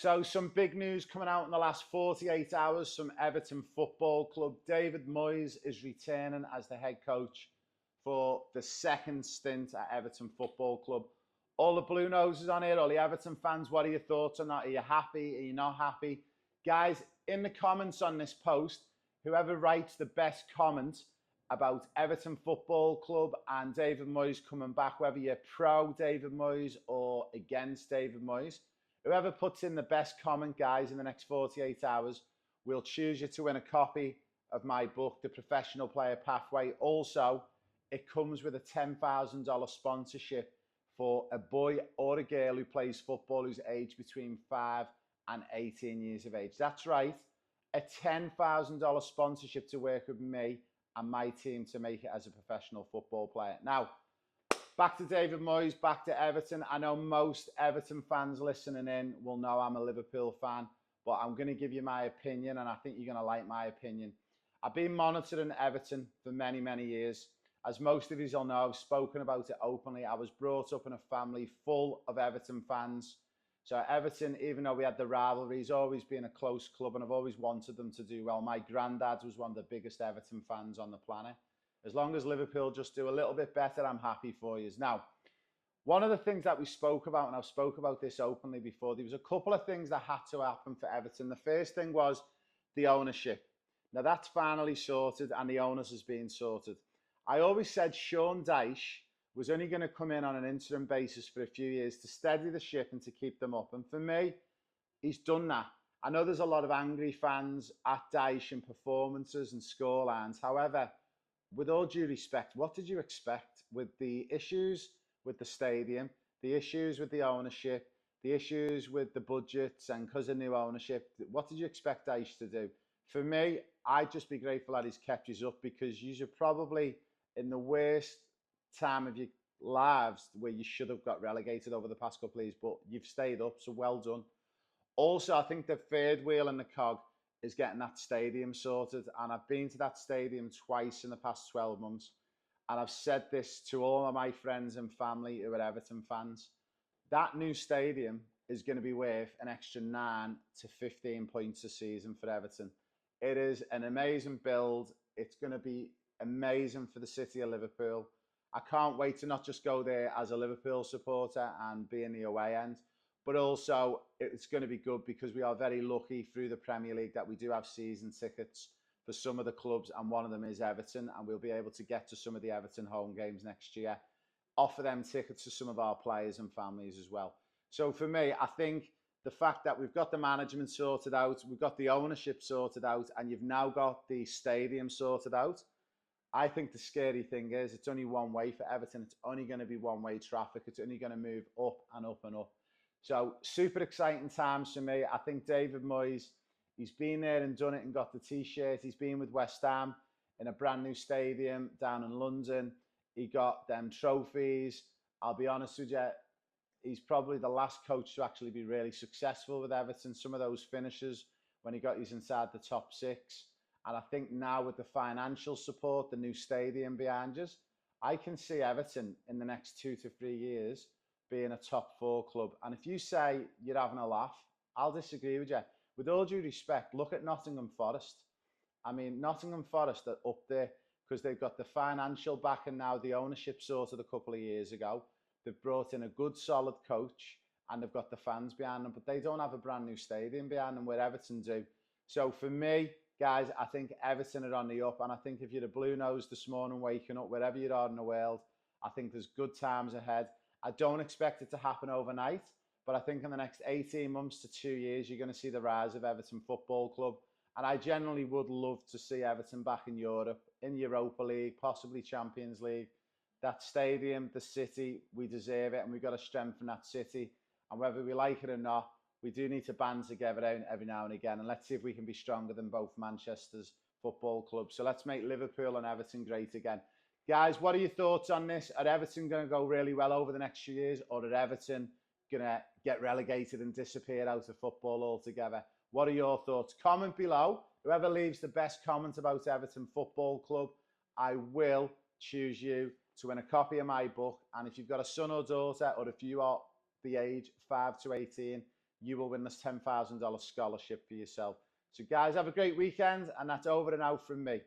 So some big news coming out in the last 48 hours from Everton Football Club. David Moyes is returning as the head coach for the second stint at Everton Football Club. All the Blue Noses on here, all the Everton fans, what are your thoughts on that? Are you happy? Are you not happy? Guys, in the comments on this post, whoever writes the best comment about Everton Football Club and David Moyes coming back, whether you're pro David Moyes or against David Moyes, whoever puts in the best comment, guys, in the next 48 hours, we'll choose you to win a copy of my book, The Professional Player Pathway. Also, it comes with a $10,000 sponsorship for a boy or a girl who plays football who's aged between 5 and 18 years of age. That's right, a $10,000 sponsorship to work with me and my team to make it as a professional football player. Now, back to David Moyes, back to Everton. I know most Everton fans listening in will know I'm a Liverpool fan, but I'm going to give you my opinion, and I think you're going to like my opinion. I've been monitoring Everton for many, many years. As most of you will know, I've spoken about it openly. I was brought up in a family full of Everton fans. So Everton, even though we had the rivalries, always been a close club, and I've always wanted them to do well. My granddad was one of the biggest Everton fans on the planet. As long as Liverpool just do a little bit better, I'm happy for you. Now, one of the things that we spoke about, and I've spoke about this openly before, there was a couple of things that had to happen for Everton. The first thing was the ownership. Now, that's finally sorted, and the owners has been sorted. I always said Sean Dyche was only going to come in on an interim basis for a few years to steady the ship and to keep them up. And for me, he's done that. I know there's a lot of angry fans at Dyche and performances and scorelines. However, with all due respect, what did you expect with the issues with the stadium, the issues with the ownership, the issues with the budgets and because of new ownership? What did you expect Dyche to do? For me, I'd just be grateful that he's kept you up, because you're probably in the worst time of your lives where you should have got relegated over the past couple of years, but you've stayed up, so well done. Also, I think the third wheel in the cog is getting that stadium sorted, and I've been to that stadium twice in the past 12 months, and I've said this to all of my friends and family who are Everton fans. That new stadium is going to be worth an extra 9 to 15 points a season for Everton. It is an amazing build. It's going to be amazing for the city of Liverpool. I can't wait to not just go there as a Liverpool supporter and be in the away end, but also it's going to be good because we are very lucky through the Premier League that we do have season tickets for some of the clubs, and one of them is Everton, and we'll be able to get to some of the Everton home games next year, offer them tickets to some of our players and families as well. So for me, I think the fact that we've got the management sorted out, we've got the ownership sorted out, and you've now got the stadium sorted out, I think the scary thing is it's only one way for Everton. It's only going to be one-way traffic. It's only going to move up and up and up. So super exciting times for me. I think David Moyes, he's been there and done it and got the T-shirt. He's been with West Ham in a brand new stadium down in London. He got them trophies. I'll be honest with you, he's probably the last coach to actually be really successful with Everton. Some of those finishes when he got us inside the top six. And I think now with the financial support, the new stadium behind us, I can see Everton in the next 2 to 3 years being a top 4 club. And if you say you're having a laugh, I'll disagree with you. With all due respect, look at Nottingham Forest. I mean, Nottingham Forest are up there because they've got the financial backing now. The ownership sorted a couple of years ago. They've brought in a good, solid coach, and they've got the fans behind them, but they don't have a brand new stadium behind them where Everton do. So for me, guys, I think Everton are on the up, and I think if you're a Blue Nose this morning waking up, wherever you are in the world, I think there's good times ahead. I don't expect it to happen overnight, but I think in the next 18 months to 2 years, you're going to see the rise of Everton Football Club. And I generally would love to see Everton back in Europe, in Europa League, possibly Champions League. That stadium, the city, we deserve it, and we've got to strengthen that city. And whether we like it or not, we do need to band together every now and again, and let's see if we can be stronger than both Manchester's football clubs. So let's make Liverpool and Everton great again. Guys, what are your thoughts on this? Are Everton going to go really well over the next few years, or are Everton going to get relegated and disappear out of football altogether? What are your thoughts? Comment below. Whoever leaves the best comment about Everton Football Club, I will choose you to win a copy of my book. And if you've got a son or daughter, or if you are the age 5 to 18, you will win this $10,000 scholarship for yourself. So guys, have a great weekend, and that's over and out from me.